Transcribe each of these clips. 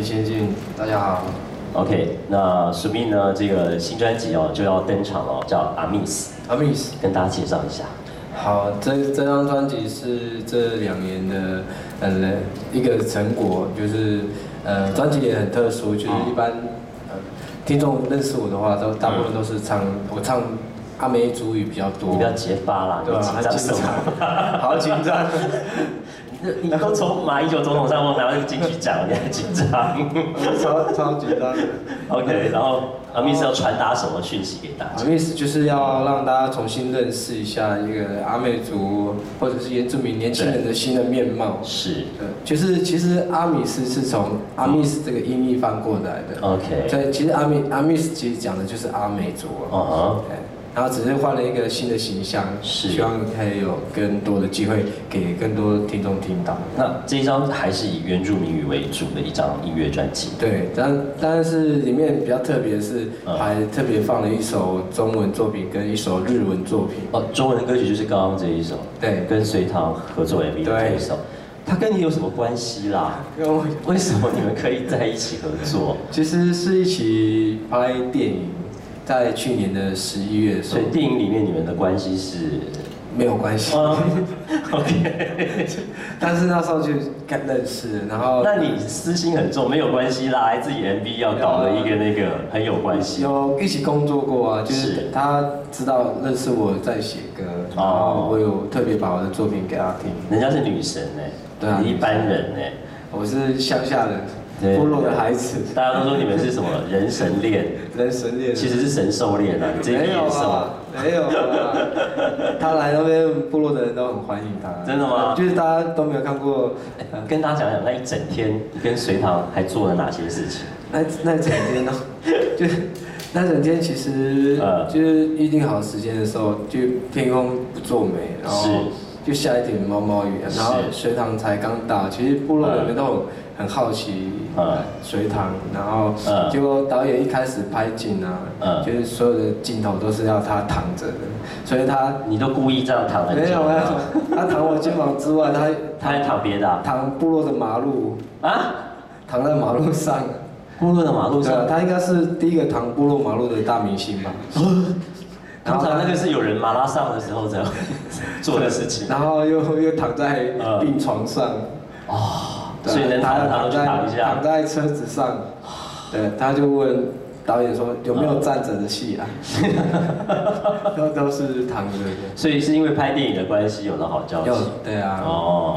先进，大家好。OK， 那署名呢？这个新专辑就要登场了，叫《Amis》。Amis，跟大家介绍一下。好，这张专辑是这2年的一个成果，就是专辑也很特殊，就是一般听众认识我的话，大部分都是我唱阿美族语比较多。你不要结巴啦，对吧？紧张什么？好紧张。你都从马英九总统上面拿到金曲奖，你还紧张？超紧张。OK， 然后阿密斯要传达什么讯息给大家？阿密斯就是要让大家重新认识一下一个阿美族或者是原住民年轻人的新的面貌。是。就是其实阿米斯是从阿密斯这个音译翻过来的。OK。所以其实阿密斯其实讲的就是阿美族。然后只是换了一个新的形象，希望可以有更多的机会给更多听众听到。那这一张还是以原住民语为主的一张音乐专辑。对，但是里面比较特别的是，还特别放了一首中文作品跟一首日文作品。中文的歌曲就是刚刚这一首，对，跟隋唐合作 MV 的这一首。它跟你有什么关系啦？为什么你们可以在一起合作？其实是一起拍电影。在去年的11月的时候，所以电影里面你们的关系是没有关系。OK， 但是那时候就认识，然后那你私心很重，没有关系啦，自己 MV 要搞的一个那个很有关系。有一起工作过啊，就是他知道认识我在写歌，然后我有特别把我的作品给他听。人家是女神哎，对啊，一般人哎，我是乡下人。部落的孩子，大家都说你们是什么人神恋？人神恋，其实是神兽恋啊！你这没有啊，没有啊。他来那边部落的人都很欢迎他。真的吗？就是大家都没有看过。跟大家讲讲那一整天，你跟隋唐还做了哪些事情？那整天呢，就是那整天其实就是预定好时间的时候，就天空不作美，然后就下一点毛毛雨，然后隋唐才刚到，其实部落人们都很好奇。隋唐，然后结果导演一开始拍景啊，就是所有的镜头都是要他躺着的，所以你都故意这样躺很久？没有，他躺我肩膀之外，他还躺别的？躺部落的马路啊，躺在马路上。部落的马路上？他应该是第一个躺部落马路的大明星吧。通常那个是有人马拉松的时候才会做的事情。然后又躺在病床上。所以能躺他都去躺一下，躺在车子上，对，他就问导演说有没有站着的戏啊？都是躺着的。所以是因为拍电影的关系有了好交集。对啊。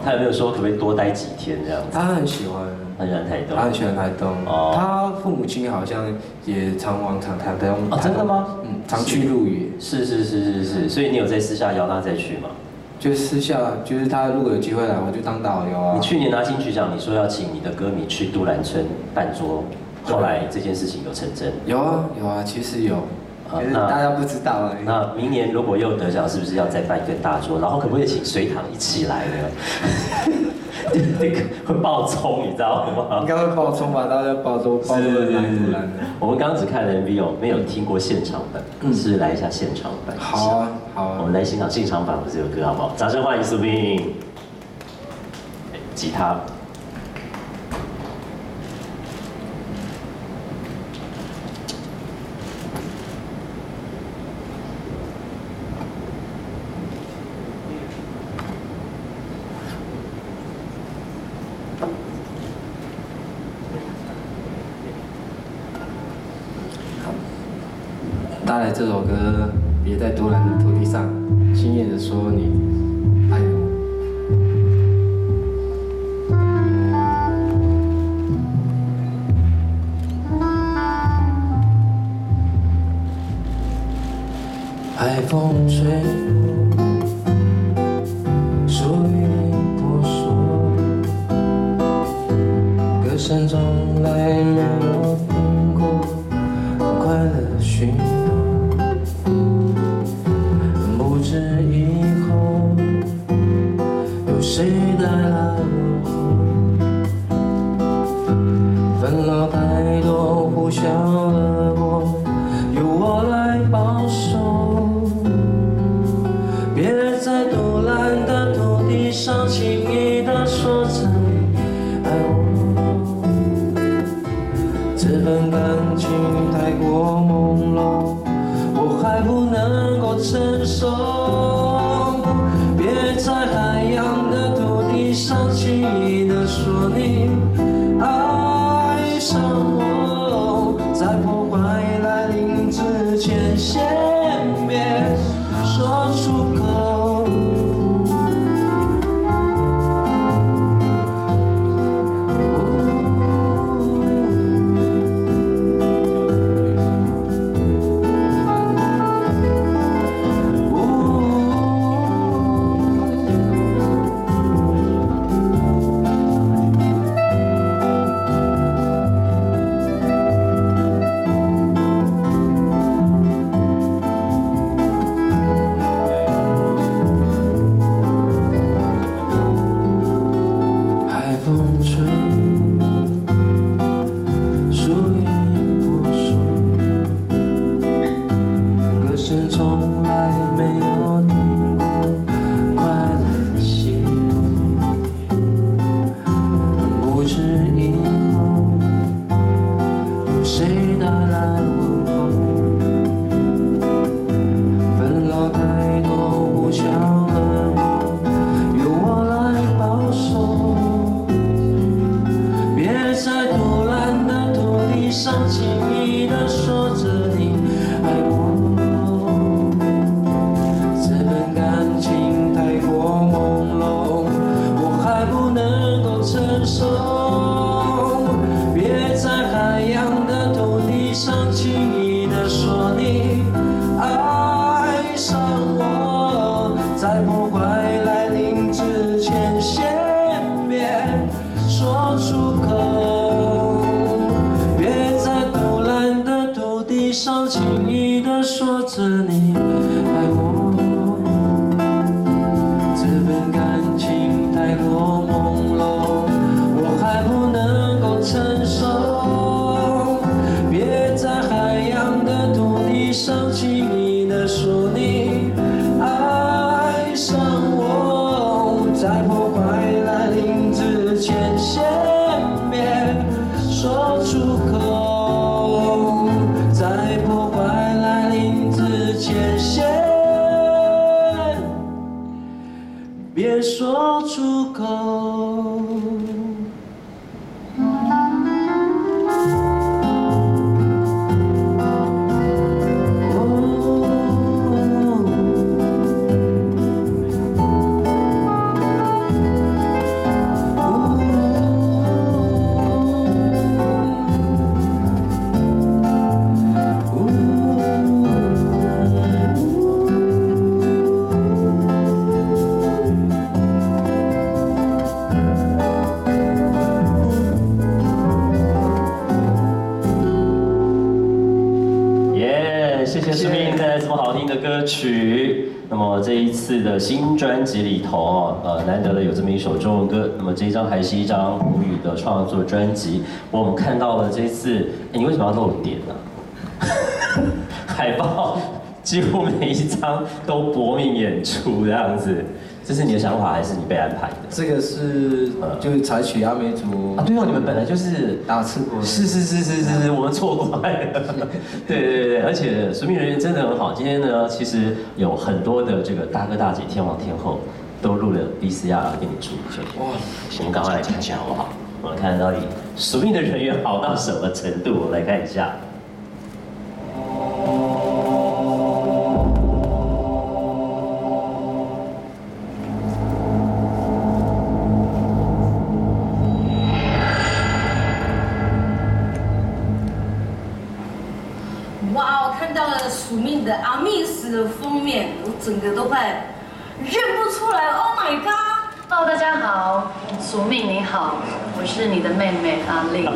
他有没有说可不可以多待几天这样子？他很喜欢，很喜欢台东。他很喜欢台东。他父母亲好像也常往台东。真的吗？常去露营。是。所以你有在私下邀他再去吗？就私下，就是他如果有机会来，我就当导游啊。你去年拿金曲奖，你说要请你的歌迷去都兰村办桌，后来这件事情有成真？有啊，其实有，就是大家不知道而已。那明年如果又得奖，是不是要再办一个大桌？然后可不可以请隋唐一起来呢？那个会爆冲，你知道吗？应该会爆冲吧，大家爆都来都来的。我们刚刚只看了 MV 没有听过现场版，是来一下现场版。好啊。我们来欣赏现场版的这首歌好不好？掌声欢迎苏斌，吉他。带来这首歌，别在都兰的土地上轻易的说你爱我。海风吹过，属于我说，歌声从来没有停过，快乐许多。不知以后有谁带来我？分了太多，互相了过，由我来保守。别在都兰的土地上轻易地说着你爱我。这份感情太过朦胧，我还不能够承受。别在海洋的土地上轻易地说你爱上我，在破坏来临之前，先别说出口。别说出口。歌曲，那么这一次的新专辑里头难得的有这么一首中文歌，那么这一张还是一张母语的创作专辑。我们看到了这次，你为什么要露点呢？海报几乎每一张都搏命演出这样子，这是你的想法还是你被安排的？这个是就是采取阿美族啊，对哦，你们本来就是打赤膊，是，我们错过了。对，而且署名人员真的很好。今天呢，其实有很多的这个大哥大姐、天王天后都录了 VCR 给你出去。哇，我们赶快来看一下好不好？我们看到底署名的人员好到什么程度？我们来看一下。署名的阿密斯的封面，我整个都快认不出来 ！Oh my god！ 大家好，署名你好，我是你的妹妹阿丽。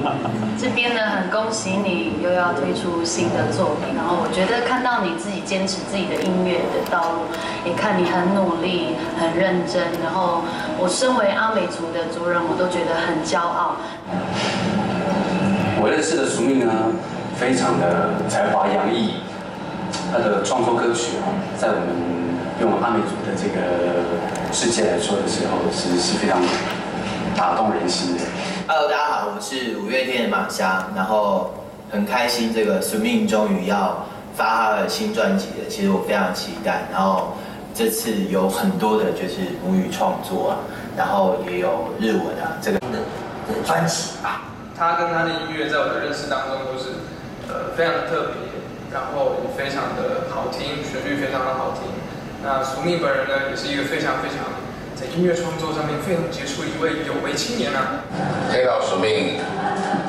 这边呢，很恭喜你又要推出新的作品，然后我觉得看到你自己坚持自己的音乐的道路，也看你很努力、很认真，然后我身为阿美族的族人，我都觉得很骄傲。我认识的署名呢，非常的才华洋溢。他的创作歌曲在我们用阿美族的这个世界来说的时候，是非常打动人心的。Hello， 大家好，我是五月天的马湘，然后很开心这个 Sumin 终于要发他的新专辑了，其实我非常期待。然后这次有很多的就是母语创作啊，然后也有日文啊，这个的专辑啊。他跟他的音乐在我的认识当中都是非常的特别，然后也非常的好听，旋律非常的好听。那Sumin本人呢，也是一个非常在音乐创作上面非常杰出的一位有为青年啊。听到Sumin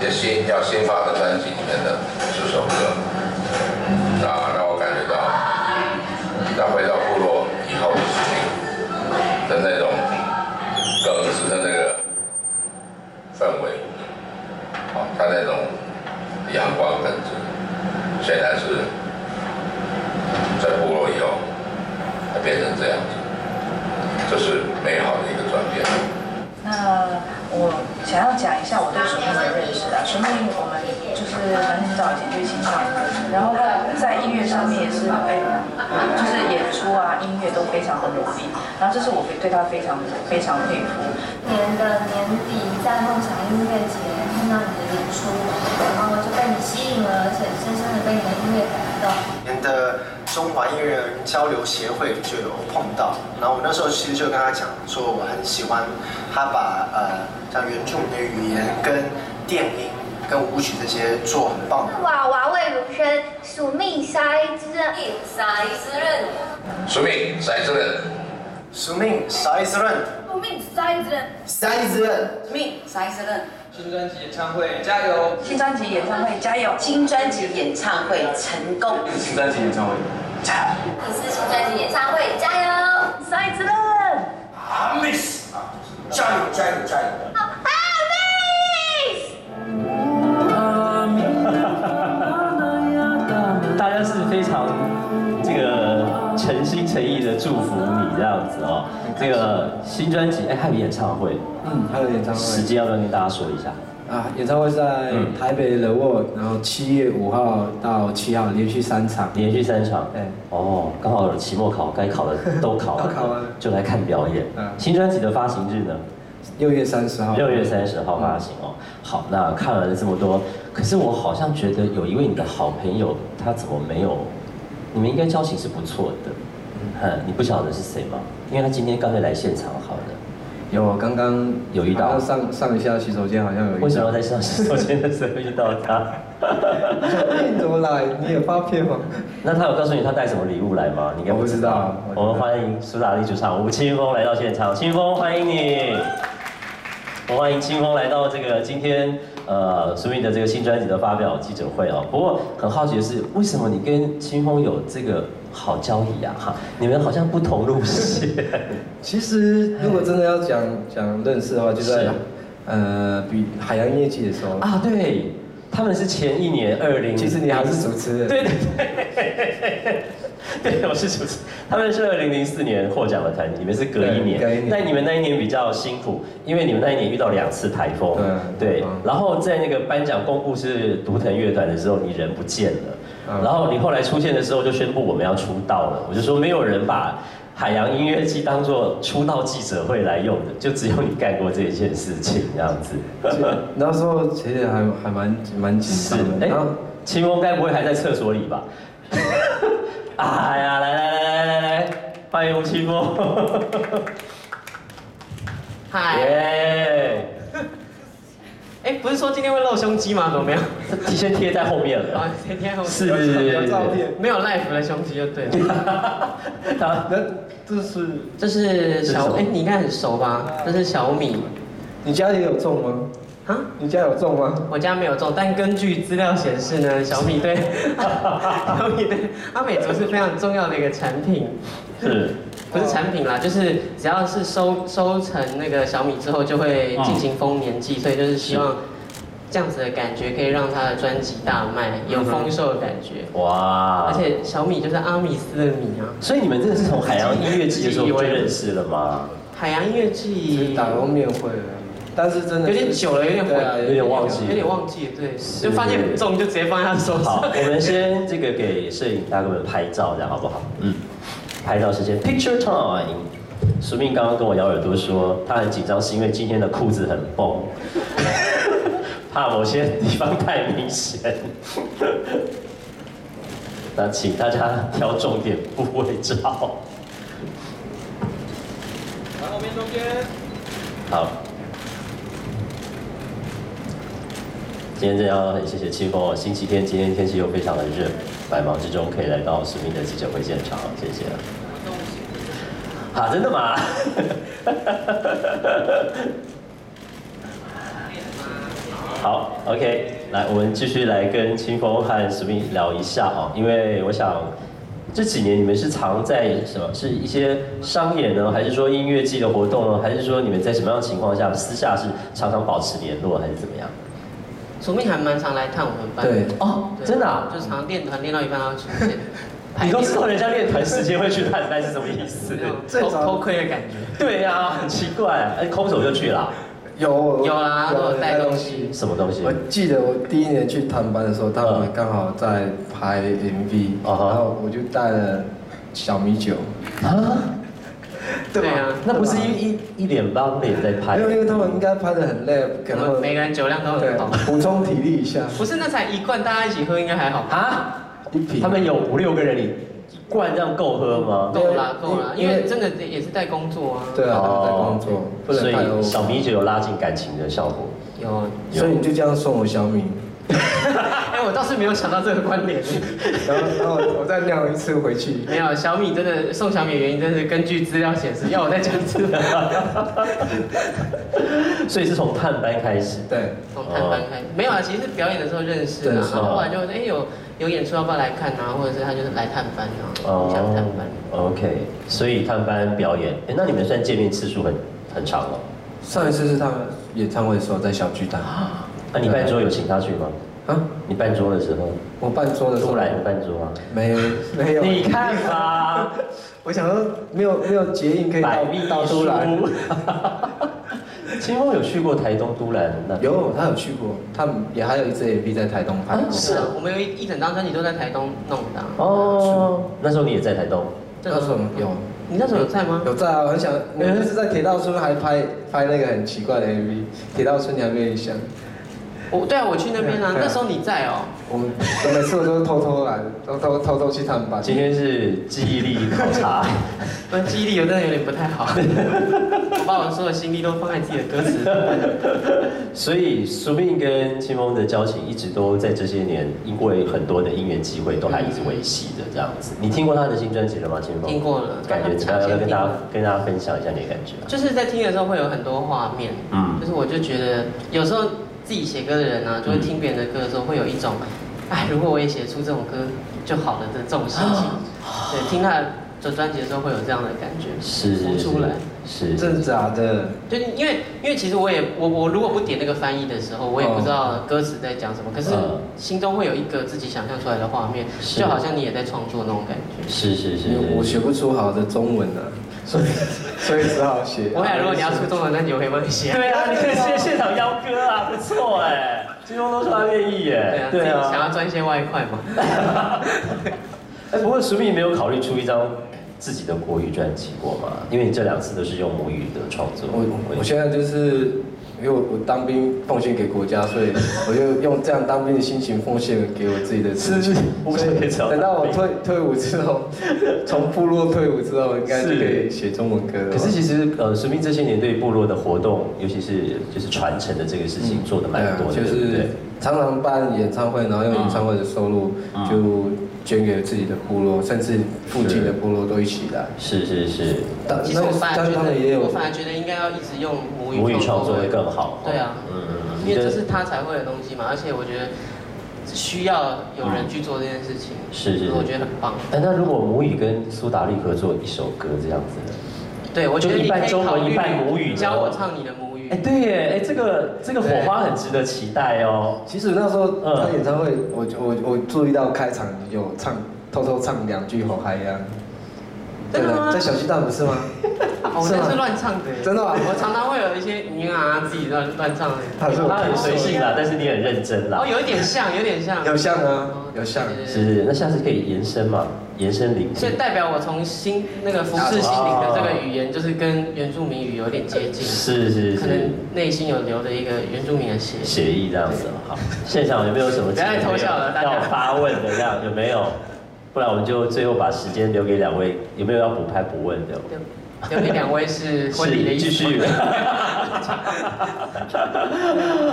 要新发的专辑里面的这首歌，让我感觉到要回到部落以后的Sumin的那种耿直的那个氛围，他那种阳光耿直，现在是在部落以后，他变成这样子。这是美好的一个转变。那我想要讲一下我对Sumin的认识啊。Sumin我们就是很早以前就一起唱歌，然后他在音乐上面也是就是演出啊、音乐都非常的努力。然后这是我对他非常佩服。年底在梦想音乐节看到你的演出，然后就被你吸引了，而且深深的被你的音乐感动。年的中华音乐人交流协会就有碰到，然后我那时候其实就跟他讲说，我很喜欢他把像原住民的语言跟电音跟舞曲这些做很棒的。娃娃魏如萱，Sumin塞之任，Sumin塞之任，Sumin塞之任，Sumin塞之任，Sumin塞之任。新专辑演唱会加油！新专辑演唱会加油！新专辑演唱会成功！新专辑演唱会加油！你是新专辑演唱会加油！塞之任，Miss 加油！大家是非常这个诚心诚意的祝福你这样子哦。这个新专辑，还有演唱会，还有演唱会，时间要不要跟大家说一下？演唱会在台北The World，然后7月5号到7号连续3场。连续3场，刚好有期末考，该考的都考了，就来看表演。新专辑的发行日呢？6月30号。6月30号发行哦。好，那看了这么多，可是我好像觉得有一位你的好朋友，他怎么没有？你们应该交情是不错的。你不晓得是谁吗？因为他今天刚才来现场，好的。有，刚刚有遇到。上一下洗手间好像有遇到。为什么在上洗手间的时候遇到他？你怎么来？你有发片吗？那他有告诉你他带什么礼物来吗？你应该不知道。我们欢迎苏打绿主唱吴青峰来到现场，青峰欢迎你。我欢迎青峰来到这个今天Sumin的这个新专辑的发表记者会哦。不过很好奇的是，为什么你跟青峰有这个好交易啊？哈，你们好像不同路线。其实如果真的要讲认识的话，就在比海洋音乐季的时候啊，对，他们是前一年20。其实你还是主持人。对。对，我是主持。他们是2004年获奖的团体，你们是隔一年。但你们那一年比较辛苦，因为你们那一年遇到2次台风。对。然后在那个颁奖公布是独藤乐团的时候，你人不见了。然后你后来出现的时候就宣布我们要出道了，我就说没有人把海洋音乐季当作出道记者会来用的，就只有你干过这一件事情这样子。那时候其实还蛮紧张的。哎，青峰该不会还在厕所里吧？哎呀，来，欢迎吴青峰。嗨。耶。不是说今天会露胸肌吗？怎么没有？先贴在后面了。先贴后面。是。有照片。没有 live 的胸肌就对了。这是小你应该很熟吧？这是小米。你家里有种吗？啊？你家有种吗？我家没有种，但根据资料显示呢，小米对阿美族是非常重要的一个产品。是。不是产品啦，就是只要是收成那个小米之后，就会进行丰年祭，所以就是希望这样子的感觉可以让他的专辑大卖，有丰收的感觉。哇！而且小米就是阿米斯的米啊。所以你们真的是从海洋音乐季的时候就认识了吗？海洋音乐季打工面会了。但是真的有点久了，有点忘记，对，就发现很重，就直接放在他手上。好，我们先这个给摄影大哥们拍照，这样好不好？拍照时间 ，Picture Time。Sumin刚刚跟我咬耳朵说，他很紧张，是因为今天的裤子很崩。怕某些地方太明显。那请大家挑重点部位照。来后面中间。好。今天真的要很谢谢清风哦，星期天今天天气又非常的热，百忙之中可以来到署名的记者会现场，谢谢。啊，真的吗？好 ，OK， 来，我们继续来跟清风和署名聊一下哦，因为我想这几年你们是常在什么？是一些商演呢，还是说音乐季的活动呢，还是说你们在什么样的情况下私下是常常保持联络，还是怎么样？署名还蛮常来探我们班。对哦，真的啊，就常练团练到一半要出现。你都知道人家练团时间会去探班是什么意思？偷窥的感觉。对呀，很奇怪，空手就去了。有啦，我有带东西。什么东西？我记得我第1年去探班的时候，他们刚好在拍 MV，然后我就带了小米酒。啊？对啊，那不是一脸帮脸在拍？因为他们应该拍得很累，可能每个人酒量都很好，补充体力一下。不是，那才1罐，大家一起喝应该还好啊？他们有5、6个人，你1罐这样够喝吗？够啦，因为真的也是在工作啊。对啊，在工作，不能太 over。所以小米酒有拉近感情的效果。有，所以你就这样送我小米。哎，我倒是没有想到这个关联。然后我再尿一次回去。没有，小米真的送小米的原因，真是根据资料显示，要我再讲一次。所以是从探班开始。对，从探班开始。没有啊，其实是表演的时候认识的，然后后来就有演出要不要来看啊，或者是他就是来探班啊，互相探班。OK， 所以探班表演，那你们算见面次数很长了。上一次是他们演唱会的时候在小巨蛋。那你办桌有请他去吗？啊？你办桌的时候？我办桌的时候。都来有办桌啊？没有。你看吧，我想说没有捷运可以到都兰。清风有去过台东都兰那？有，他有去过，他们也还有一支 MV 在台东拍过。是啊，我们有一整张专辑都在台东弄的。哦，那时候你也在台东？那时候有。你那时候有在吗？有在啊，我很想，我们是在铁道村还拍那个很奇怪的 MV， 铁道村你还没有印象？对啊，我去那边啊，那时候你在哦。我每次我都偷偷来，偷偷去探班。今天是记忆力考察，我记忆力真的有点不太好，我把我所有心力都放在自己的歌词。所以署名跟清风的交情一直都在这些年，因为很多的因缘机会都还一直维系的这样子。你听过他的新专辑了吗？清风？听过了。感觉怎么样？要跟大家分享一下你的感觉。就是在听的时候会有很多画面，就是我就觉得有时候自己写歌的人啊，就会听别人的歌的时候会有一种，哎，如果我也写出这种歌就好了的这种心情。对，听他的专辑的时候会有这样的感觉，浮出来。是真的假的？就因为其实我如果不点那个翻译的时候，我也不知道歌词在讲什么，可是心中会有一个自己想象出来的画面，就好像你也在创作那种感觉。是。我学不出好的中文啊，所以只好写。我想如果你要出中文，那你我可以帮你写。对啊，你可以现场邀歌啊，不错哎，金庸都说他愿意耶。对啊，想要赚一些外快嘛。哎，不过署名没有考虑出一张自己的国语专辑过吗？因为你这2次都是用母语的创作。我现在就是因为我当兵奉献给国家，所以我就用这样当兵的心情奉献给我自己的自己。等到我退伍之后，从部落退伍之后，应该就可以写中文歌了。可是其实署名这些年对部落的活动，尤其是就是传承的这个事情做的蛮多的，就是常常办演唱会，然后用演唱会的收入就捐给自己的部落，甚至附近的部落都一起来。是。其实我反而觉得应该要一直用母语创作会更好。对啊，因为这是他才会的东西嘛，而且我觉得需要有人去做这件事情。是，我觉得很棒。那如果母语跟苏打绿合作一首歌这样子的，对，我觉得一半中文一半母语，教我唱你的母语。哎，对耶，这个火花很值得期待哦。其实那时候他演唱会，我注意到开场有偷偷唱2句《火海洋》。真的吗？在小巨蛋不是吗？我真是乱唱的。真的吗？我常常会有一些自己乱唱的。他很随性啦，但是你很认真啦。有一点像。有像啊，有像。是，那下次可以延伸嘛？延伸聆听。所以代表我从那个服侍心灵的这个语言，就是跟原住民语有点接近。是。可能内心有留着一个原住民的血意这样子。好，现场有没有什么要发问的这样？有没有？不然我们就最后把时间留给2位，有没有要补拍补问的？留给2位是婚礼的意思。继续。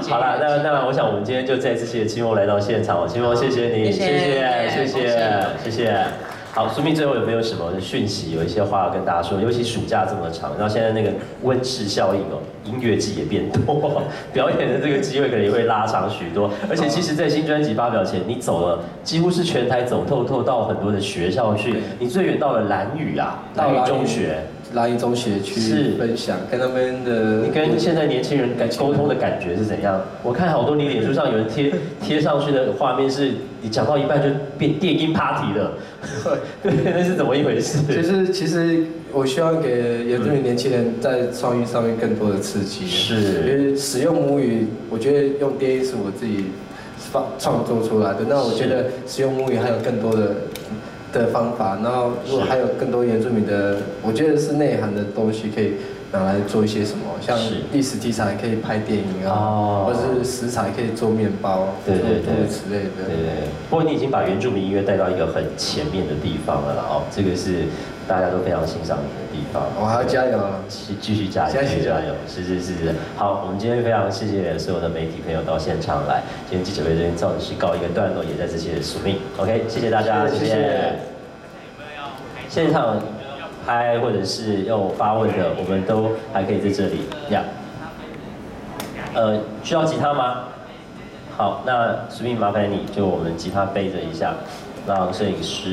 好了，那我想我们今天就再次谢谢青梦来到现场，青梦谢谢你，谢谢。好，苏密最后有没有什么讯息？有一些话要跟大家说，尤其暑假这么长，然后现在那个温室效应哦，音乐季也变多，表演的这个机会可能也会拉长许多。而且其实，在新专辑发表前，你走了几乎是全台走透到很多的学校去，你最远到了兰屿啊，兰屿中学。兰屿中学去分享，跟他们的。你跟现在年轻人沟通的感觉是怎样？我看好多你脸书上有人贴上去的画面，是你讲到一半就变电音 party 了，对，那是怎么一回事？其实我希望给原住民年轻人在创意上面更多的刺激。是，因为使用母语，我觉得用电音是我自己创作出来的。那我觉得使用母语还有更多的方法，然后如果还有更多原住民的，我觉得是内涵的东西可以拿来做一些什么，像历史题材可以拍电影啊，或者是食材可以做面包，对之类的。对。不过你已经把原住民音乐带到一个很前面的地方了哦，这个是大家都非常欣赏你的地方。我还要加油啊！继续加油，是。好，我们今天非常谢谢所有的媒体朋友到现场来，今天记者会这边暂时告一个段落，也再次谢谢苏密。OK， 谢谢大家，谢谢。现场拍或者是要发问的，我们都还可以在这里呀。需要吉他吗？好，那苏密麻烦你就我们吉他背着一下，让摄影师。